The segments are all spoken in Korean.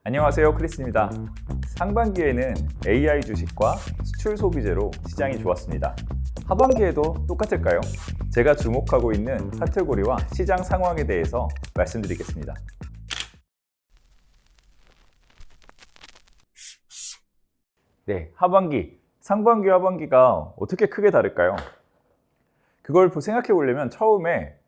안녕하세요, 크리스입니다. 상반기에는 AI 주식과 수출 소비재로 시장이 좋았습니다. 하반기에도 똑같을까요? 제가 주목하고 있는 카테고리와 시장 상황에 대해서 말씀드리겠습니다. 네, 하반기, 상반기, 하반기가 어떻게 크게 다를까요? 그걸 생각해 보려면 처음에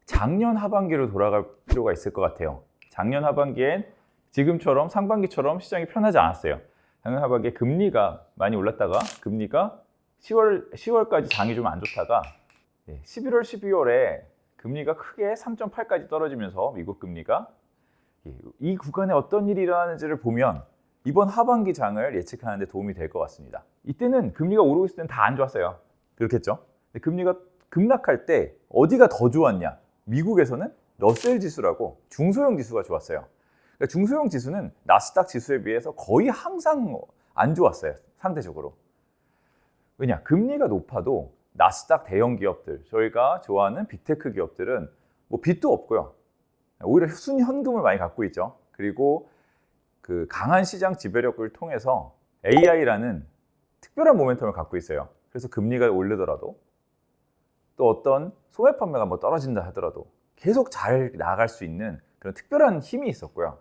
작년 하반기로 돌아갈 필요가 있을 것 같아요. 작년 하반기엔 지금처럼 상반기처럼 시장이 편하지 않았어요. 작년 하반기에 금리가 많이 올랐다가 금리가 10월까지 장이 좀 안 좋다가 11월, 12월에 금리가 크게 3.8까지 떨어지면서 미국 금리가 이 구간에 어떤 일이 일어나는지를 보면 이번 하반기 장을 예측하는 데 도움이 될 것 같습니다. 이때는 금리가 오르고 있을 때는 다 안 좋았어요. 그렇겠죠? 근데 금리가 급락할 때 어디가 더 좋았냐? 미국에서는 러셀 지수라고 중소형 지수가 좋았어요. 그러니까 중소형 지수는 나스닥 지수에 비해서 거의 항상 안 좋았어요. 상대적으로. 왜냐? 금리가 높아도 나스닥 대형 기업들, 저희가 좋아하는 빅테크 기업들은 뭐 빚도 없고요. 오히려 순현금을 많이 갖고 있죠. 그리고 그 강한 시장 지배력을 통해서 AI라는 특별한 모멘텀을 갖고 있어요. 그래서 금리가 오르더라도 또 어떤 소매 판매가 뭐 떨어진다 하더라도 계속 잘 나갈 수 있는 그런 특별한 힘이 있었고요.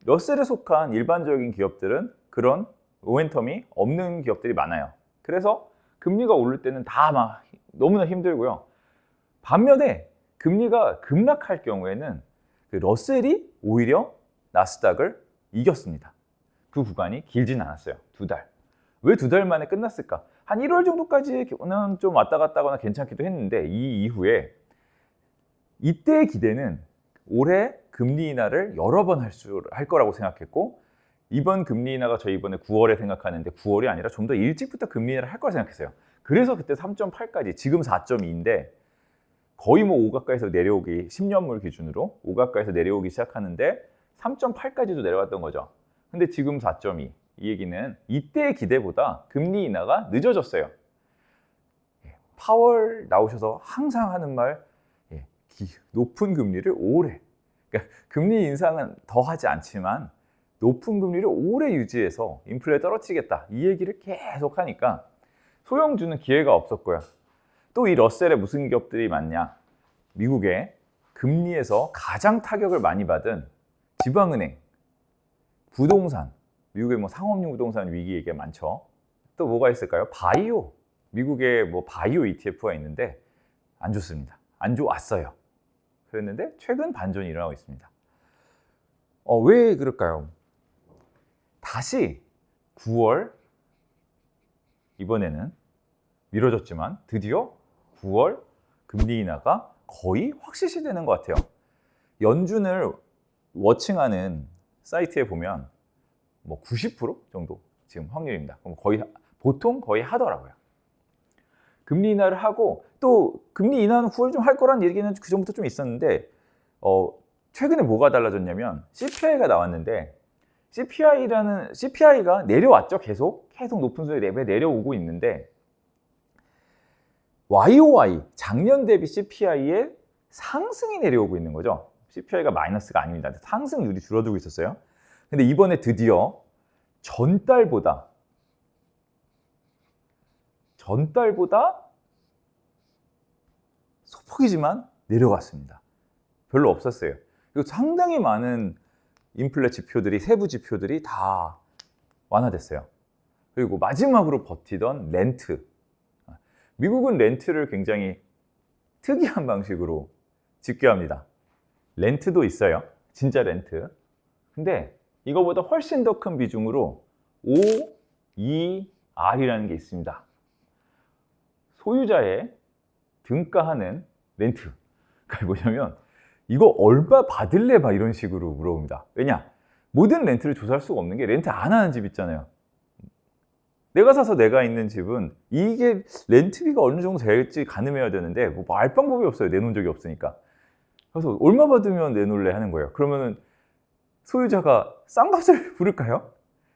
러셀에 속한 일반적인 기업들은 그런 모멘텀이 없는 기업들이 많아요. 그래서 금리가 오를 때는 다 막 너무나 힘들고요. 반면에 금리가 급락할 경우에는 그 러셀이 오히려 나스닥을 이겼습니다. 그 구간이 길진 않았어요. 2달. 왜 2달 만에 끝났을까? 한 1월 정도까지는 좀 왔다 갔다 하거나 괜찮기도 했는데 이 이후에 이때의 기대는 올해 금리 인하를 여러 번 할 거라고 생각했고 이번 금리 인하가 저희 이번에 9월에 생각하는데 9월이 아니라 좀 더 일찍부터 금리 인하를 할 거라 생각했어요. 그래서 그때 3.8까지 지금 4.2인데 거의 뭐 5 가까이서 내려오기 10년물 기준으로 5 가까이서 내려오기 시작하는데 3.8까지도 내려갔던 거죠. 근데 지금 4.2 이 얘기는 이때의 기대보다 금리 인하가 늦어졌어요. 파월 나오셔서 항상 하는 말 높은 금리를 오래 그러니까 금리 인상은 더 하지 않지만 높은 금리를 오래 유지해서 인플레 떨어뜨리겠다 이 얘기를 계속 하니까 소형주는 기회가 없었고요. 또 이 러셀에 무슨 기업들이 많냐? 미국의 금리에서 가장 타격을 많이 받은 지방은행, 부동산, 미국의 뭐 상업용 부동산 위기 얘기가 많죠. 또 뭐가 있을까요? 바이오, 미국의 뭐 바이오 ETF가 있는데 안 좋습니다. 안 좋았어요. 그랬는데 최근 반전이 일어나고 있습니다. 왜 그럴까요? 다시 9월 이번에는 미뤄졌지만 드디어 9월 금리 인하가 거의 확실시되는 것 같아요. 연준을 워칭하는 사이트에 보면 뭐 90% 정도 지금 확률입니다. 그럼 보통 거의 하더라고요. 금리 인하를 하고 또 금리 인하는 9월 좀 할 거란 얘기는 그 전부터 좀 있었는데 최근에 뭐가 달라졌냐면 CPI가 나왔는데 CPI가 내려왔죠. 계속 높은 수준의 레벨에 내려오고 있는데 YOY 작년 대비 CPI의 상승이 내려오고 있는 거죠. CPI가 마이너스가 아닙니다. 상승률이 줄어들고 있었어요. 근데 이번에 드디어 전달보다 소폭이지만 내려갔습니다. 별로 없었어요. 그리고 상당히 많은 인플레 지표들이 세부 지표들이 다 완화됐어요. 그리고 마지막으로 버티던 렌트. 미국은 렌트를 굉장히 특이한 방식으로 집계합니다. 렌트도 있어요. 진짜 렌트. 근데 이거보다 훨씬 더 큰 비중으로 OER이라는 게 있습니다. 소유자의 등가하는 렌트. 그게 뭐냐면 이거 얼마 받을래? 막 이런 식으로 물어봅니다. 왜냐? 모든 렌트를 조사할 수가 없는 게 렌트 안 하는 집 있잖아요. 내가 사서 내가 있는 집은 이게 렌트비가 어느 정도 될지 가늠해야 되는데 뭐 알 방법이 없어요. 내놓은 적이 없으니까. 그래서 얼마 받으면 내놓을래 하는 거예요. 그러면은 소유자가 싼 값을 부를까요?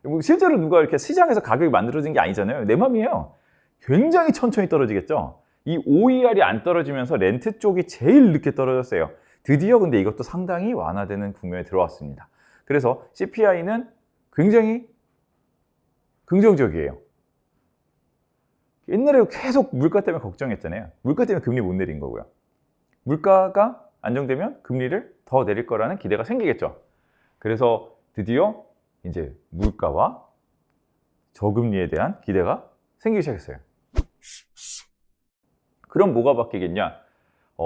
뭐 실제로 누가 이렇게 시장에서 가격이 만들어진 게 아니잖아요. 내 맘이에요. 굉장히 천천히 떨어지겠죠. 이 OER이 안 떨어지면서 렌트 쪽이 제일 늦게 떨어졌어요. 드디어 근데 이것도 상당히 완화되는 국면에 들어왔습니다. 그래서 CPI는 굉장히 긍정적이에요. 옛날에 계속 물가 때문에 걱정했잖아요. 물가 때문에 금리 못 내린 거고요. 물가가 안정되면 금리를 더 내릴 거라는 기대가 생기겠죠. 그래서 드디어 이제 물가와 저금리에 대한 기대가 생기기 시작했어요. 그럼 뭐가 바뀌겠냐?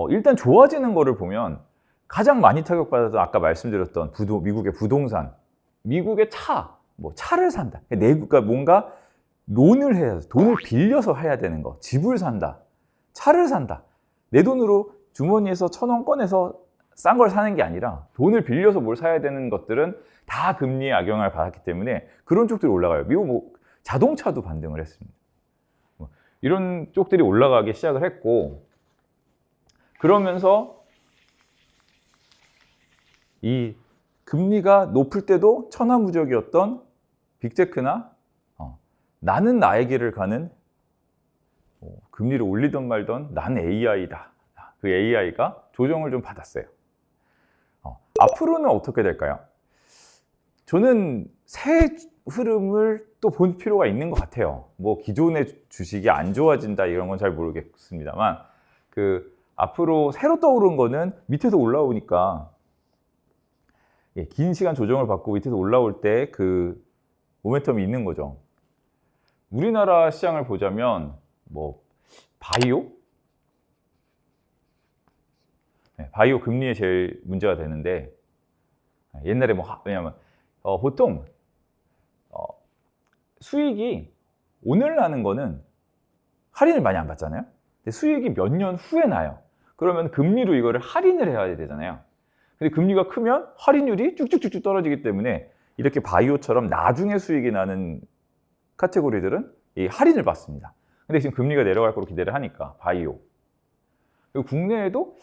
일단 좋아지는 거를 보면 가장 많이 타격받았던 아까 말씀드렸던 미국의 부동산, 미국의 차를 산다. 그러니까 뭔가 론을 해야 돼. 돈을 빌려서 해야 되는 거. 집을 산다. 차를 산다. 내 돈으로 주머니에서 1,000원 꺼내서 싼 걸 사는 게 아니라 돈을 빌려서 뭘 사야 되는 것들은 다 금리에 악영향을 받았기 때문에 그런 쪽들이 올라가요. 미국 자동차도 반등을 했습니다. 이런 쪽들이 올라가기 시작을 했고, 그러면서 이 금리가 높을 때도 천하무적이었던 빅테크나 나는 나의 길을 가는 금리를 올리던 말던 난 AI다. 그 AI가 조정을 좀 받았어요. 앞으로는 어떻게 될까요? 저는 새 흐름을 또 볼 필요가 있는 것 같아요. 뭐 기존의 주식이 안 좋아진다 이런 건 잘 모르겠습니다만 앞으로 새로 떠오른 거는 밑에서 올라오니까 긴 시간 조정을 받고 밑에서 올라올 때 그 모멘텀이 있는 거죠. 우리나라 시장을 보자면 뭐 바이오? 바이오 금리에 제일 문제가 되는데 옛날에 왜냐면 보통 수익이 오늘 나는 거는 할인을 많이 안 받잖아요. 근데 수익이 몇 년 후에 나요. 그러면 금리로 이거를 할인을 해야 되잖아요. 근데 금리가 크면 할인율이 쭉쭉쭉쭉 떨어지기 때문에 이렇게 바이오처럼 나중에 수익이 나는 카테고리들은 이 할인을 받습니다. 근데 지금 금리가 내려갈 거로 기대를 하니까 바이오. 그리고 국내에도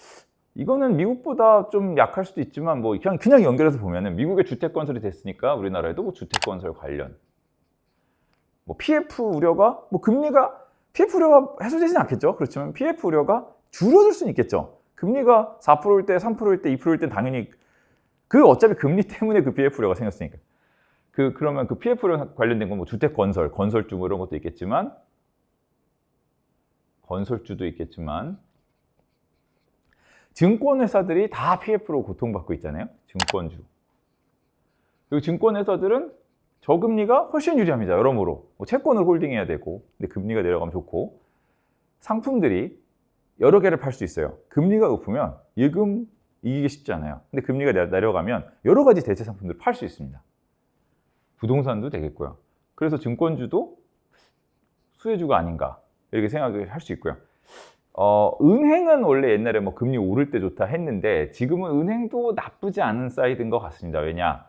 이거는 미국보다 좀 약할 수도 있지만 뭐 그냥 연결해서 보면은 미국의 주택 건설이 됐으니까 우리나라에도 뭐 주택 건설 관련 뭐 PF 우려가 금리가 PF 우려가 해소되진 않겠죠. 그렇지만 PF 우려가 줄어들 수는 있겠죠. 금리가 4%일 때, 3%일 때, 2%일 때 당연히 어차피 금리 때문에 그 PF 우려가 생겼으니까. 그러면 그 PF 우려 관련된 건 뭐 주택 건설주 뭐 이런 것도 있겠지만 건설주도 있겠지만 증권회사들이 다 PF로 고통받고 있잖아요. 증권주. 그리고 증권회사들은 저금리가 훨씬 유리합니다. 여러모로. 채권을 홀딩해야 되고, 근데 금리가 내려가면 좋고, 상품들이 여러 개를 팔 수 있어요. 금리가 높으면 예금 이기기 쉽지 않아요. 근데 금리가 내려가면 여러 가지 대체 상품들을 팔 수 있습니다. 부동산도 되겠고요. 그래서 증권주도 수혜주가 아닌가 이렇게 생각을 할 수 있고요. 은행은 원래 옛날에 뭐 금리 오를 때 좋다 했는데 지금은 은행도 나쁘지 않은 사이드인 것 같습니다. 왜냐?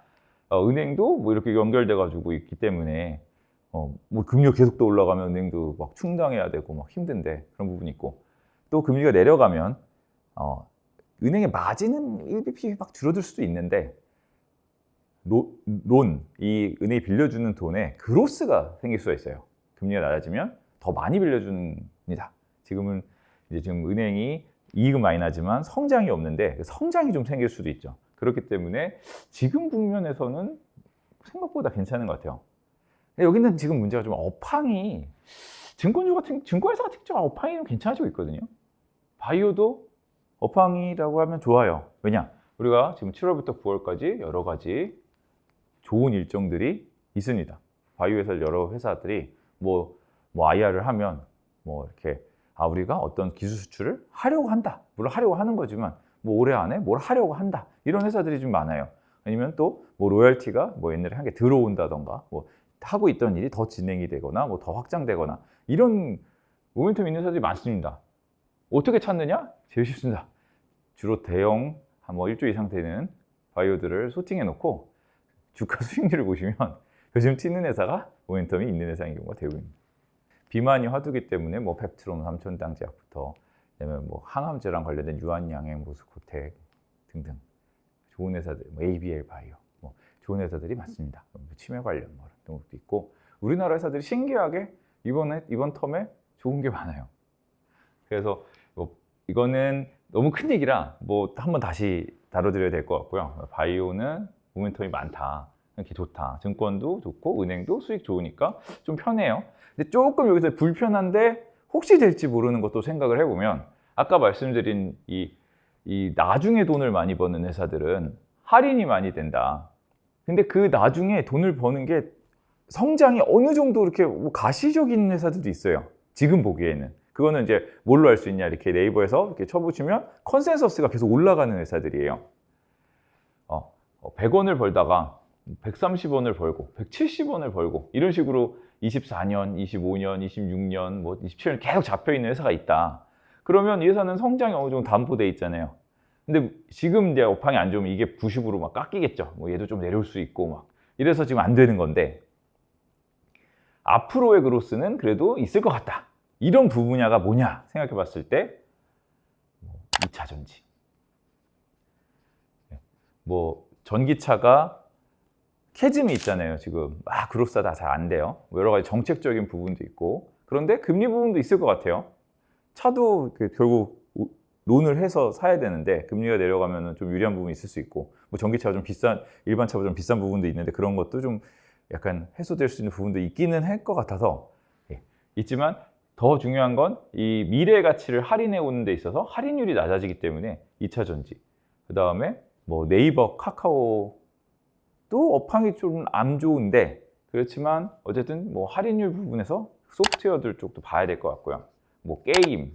은행도 뭐 이렇게 연결돼 가지고 있기 때문에 뭐 금리가 계속 더 올라가면 은행도 막 충당해야 되고 막 힘든데 그런 부분이 있고 또 금리가 내려가면 은행의 마진은 1bp 막 줄어들 수도 있는데 이 은행이 빌려주는 돈에 그로스가 생길 수가 있어요. 금리가 낮아지면 더 많이 빌려줍니다. 지금 은행이 이익은 많이 나지만 성장이 없는데 성장이 좀 생길 수도 있죠. 그렇기 때문에 지금 국면에서는 생각보다 괜찮은 것 같아요. 근데 여기는 지금 문제가 좀 업황이 증권회사 같은 경우 업황이 좀 괜찮아지고 있거든요. 바이오도 업황이라고 하면 좋아요. 왜냐? 우리가 지금 7월부터 9월까지 여러 가지 좋은 일정들이 있습니다. 바이오 회사 여러 회사들이 뭐 IR을 하면 뭐 이렇게 우리가 어떤 기술 수출을 하려고 한다. 물론 하려고 하는 거지만 뭐 올해 안에 뭘 하려고 한다. 이런 회사들이 좀 많아요. 아니면 또 뭐 로열티가 뭐 옛날에 한 게 들어온다던가 뭐 하고 있던 일이 더 진행이 되거나 뭐 더 확장되거나 이런 모멘텀 있는 회사들이 많습니다. 어떻게 찾느냐? 제일 쉽습니다. 주로 대형 뭐 1조 이상 되는 바이오들을 소팅해 놓고 주가 수익률을 보시면 요즘 튀는 회사가 모멘텀이 있는 회사인 경우가 대부분입니다. 비만이 화두기 때문에 뭐 펩트론, 삼천당제약부터 그다음에 뭐 항암제랑 관련된 유한양행, 모스코텍 등등 좋은 회사들, 뭐 ABL 바이오, 뭐 좋은 회사들이 많습니다. 뭐 치매 관련 뭐 이런 것도 있고 우리나라 회사들이 신기하게 이번 텀에 좋은 게 많아요. 그래서 이거는 너무 큰 얘기라 뭐 한번 다시 다뤄드려야 될 것 같고요. 바이오는 모멘텀이 많다. 이렇게 좋다. 증권도 좋고 은행도 수익 좋으니까 좀 편해요. 근데 조금 여기서 불편한데 혹시 될지 모르는 것도 생각을 해보면 아까 말씀드린 이 나중에 돈을 많이 버는 회사들은 할인이 많이 된다. 근데 그 나중에 돈을 버는 게 성장이 어느 정도 이렇게 뭐 가시적인 회사들도 있어요. 지금 보기에는. 그거는 이제 뭘로 알 수 있냐 이렇게 네이버에서 이렇게 쳐보시면 컨센서스가 계속 올라가는 회사들이에요. 100원을 벌다가 130원을 벌고 170원을 벌고 이런 식으로 24년, 25년, 26년, 뭐 27년 계속 잡혀 있는 회사가 있다. 그러면 이 회사는 성장이 어느 정도 담보돼 있잖아요. 근데 지금 이제 업황이 안 좋으면 이게 90으로 막 깎이겠죠. 뭐 얘도 좀 내려올 수 있고 막 이래서 지금 안 되는 건데 앞으로의 그로스는 그래도 있을 것 같다. 이런 분야가 뭐냐 생각해 봤을 때 2차 전지. 뭐 전기차가 캐즘이 있잖아요. 지금 막 그로스가 잘 안 돼요. 여러 가지 정책적인 부분도 있고 그런데 금리 부분도 있을 것 같아요. 차도 결국 론을 해서 사야 되는데 금리가 내려가면 좀 유리한 부분이 있을 수 있고 뭐 전기차가 좀 비싼 일반 차보다 좀 비싼 부분도 있는데 그런 것도 좀 약간 해소될 수 있는 부분도 있기는 할 것 같아서 있지만 더 중요한 건 이 미래 가치를 할인해 오는 데 있어서 할인율이 낮아지기 때문에 2차 전지 그 다음에 뭐 네이버, 카카오 또 업황이 좀 안 좋은데 그렇지만 어쨌든 뭐 할인율 부분에서 소프트웨어들 쪽도 봐야 될 것 같고요. 뭐 게임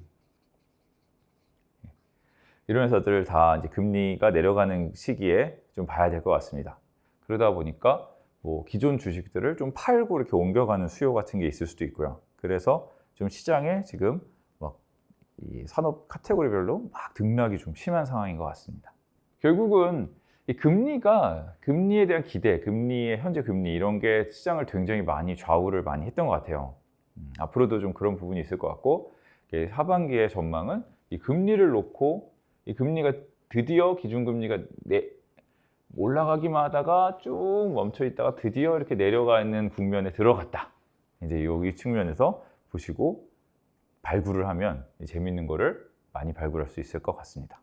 이런 회사들을 다 이제 금리가 내려가는 시기에 좀 봐야 될 것 같습니다. 그러다 보니까 뭐 기존 주식들을 좀 팔고 이렇게 옮겨가는 수요 같은 게 있을 수도 있고요. 그래서 좀 시장에 지금 막 이 산업 카테고리별로 막 등락이 좀 심한 상황인 것 같습니다. 결국은 이 금리에 대한 기대, 금리의 현재 금리 이런 게 시장을 굉장히 많이 좌우를 많이 했던 것 같아요. 앞으로도 좀 그런 부분이 있을 것 같고 하반기의 전망은 이 금리를 놓고 이 금리가 드디어 기준금리가 올라가기만 하다가 쭉 멈춰 있다가 드디어 이렇게 내려가는 국면에 들어갔다. 이제 여기 측면에서 보시고 발굴을 하면 재밌는 거를 많이 발굴할 수 있을 것 같습니다.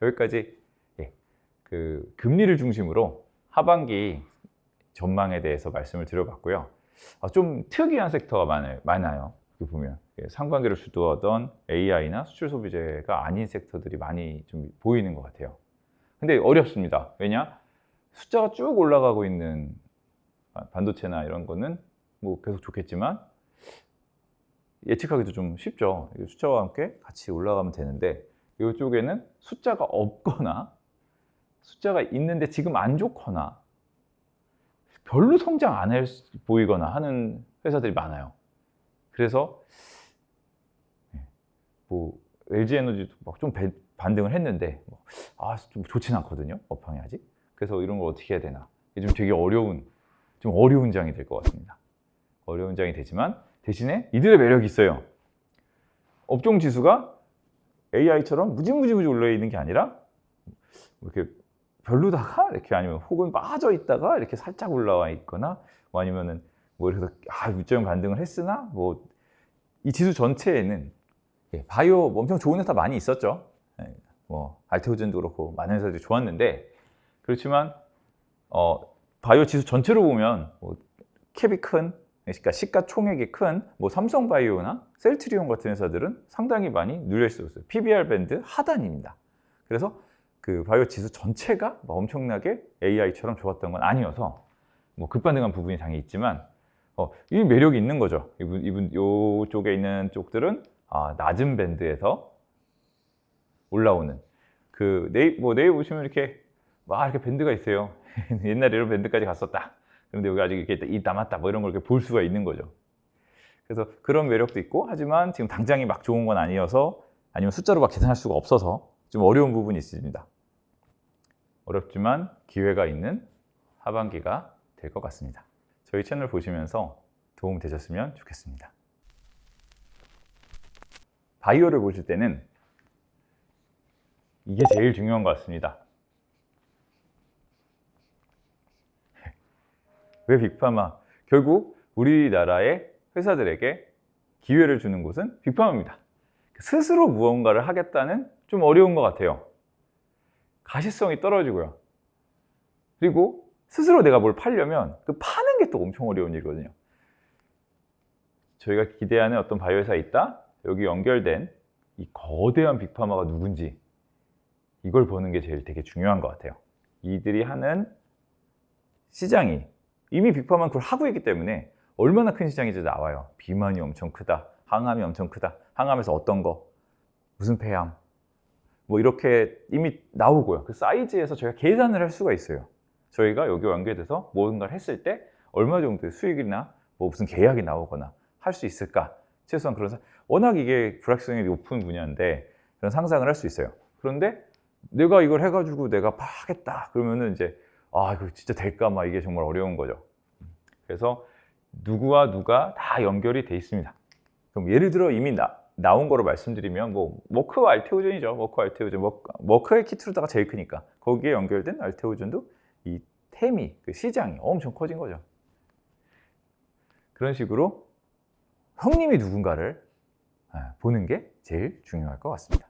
여기까지 그 금리를 중심으로 하반기 전망에 대해서 말씀을 드려봤고요. 좀 특이한 섹터가 많아요. 여기 보면 상반기를 주도하던 AI나 수출 소비재가 아닌 섹터들이 많이 좀 보이는 것 같아요. 근데 어렵습니다. 왜냐? 숫자가 쭉 올라가고 있는 반도체나 이런 거는 뭐 계속 좋겠지만 예측하기도 좀 쉽죠. 숫자와 함께 같이 올라가면 되는데 이쪽에는 숫자가 없거나 숫자가 있는데 지금 안 좋거나 별로 성장 안 해 보이거나 하는 회사들이 많아요. 그래서 뭐 LG에너지도 막 좀 반등을 했는데 좀 좋진 않거든요. 업황이 아직. 그래서 이런 걸 어떻게 해야 되나. 이게 좀 되게 어려운 장이 될 것 같습니다. 어려운 장이 되지만 대신에 이들의 매력이 있어요. 업종 지수가 AI처럼 무지무지 올라 있는 게 아니라 이렇게 별로다가 이렇게 아니면 혹은 빠져 있다가 이렇게 살짝 올라와 있거나 뭐 아니면은 뭐 이렇게 일정 반등을 했으나 뭐 이 지수 전체에는 바이오 엄청 좋은 회사 많이 있었죠. 뭐 알테오젠도 그렇고 많은 회사들이 좋았는데 그렇지만 바이오 지수 전체로 보면 뭐 캡이 큰 그러니까 시가총액이 큰 뭐 삼성바이오나 셀트리온 같은 회사들은 상당히 많이 눌려 있었어요. PBR 밴드 하단입니다. 그래서 그 바이오 지수 전체가 뭐 엄청나게 AI처럼 좋았던 건 아니어서 뭐 급반등한 부분이 당연히 있지만 이 매력이 있는 거죠. 이쪽에 있는 쪽들은 낮은 밴드에서 올라오는 그 네이버 보시면 이렇게 밴드가 있어요. 옛날에 이런 밴드까지 갔었다. 그런데 여기 아직 이렇게 남았다. 뭐 이런 걸 이렇게 볼 수가 있는 거죠. 그래서 그런 매력도 있고 하지만 지금 당장이 막 좋은 건 아니어서 아니면 숫자로 막 계산할 수가 없어서 좀 어려운 부분이 있습니다. 어렵지만 기회가 있는 하반기가 될 것 같습니다. 저희 채널 보시면서 도움 되셨으면 좋겠습니다. 바이오를 보실 때는 이게 제일 중요한 것 같습니다. 왜 빅파마? 결국 우리나라의 회사들에게 기회를 주는 곳은 빅파마입니다. 스스로 무언가를 하겠다는 좀 어려운 것 같아요. 가시성이 떨어지고요. 그리고 스스로 내가 뭘 팔려면 그 파는 게 또 엄청 어려운 일이거든요. 저희가 기대하는 어떤 바이오 회사가 있다. 여기 연결된 이 거대한 빅파마가 누군지 이걸 보는 게 제일 되게 중요한 것 같아요. 이들이 하는 시장이 이미 빅파마는 그걸 하고 있기 때문에 얼마나 큰 시장인지 나와요. 비만이 엄청 크다. 항암이 엄청 크다. 항암에서 어떤 거, 무슨 폐암, 뭐 이렇게 이미 나오고요. 그 사이즈에서 저희가 계산을 할 수가 있어요. 저희가 여기 연결돼서 뭔가를 했을 때 얼마 정도의 수익이나 뭐 무슨 계약이 나오거나 할 수 있을까? 최소한 그런 워낙 이게 불확실성이 높은 분야인데 그런 상상을 할 수 있어요. 그런데 내가 이걸 해가지고 내가 하겠다 그러면은 이제 이거 진짜 될까? 막 이게 정말 어려운 거죠. 그래서 누구와 누가 다 연결이 돼 있습니다. 그럼 예를 들어 이미 나온 거로 말씀드리면 뭐 머크와 알테오젠이죠. 머크와 알테오젠. 머크의 키트루다가 제일 크니까 거기에 연결된 알테오젠도 이 템이 그 시장이 엄청 커진 거죠. 그런 식으로 형님이 누군가를 보는 게 제일 중요할 것 같습니다.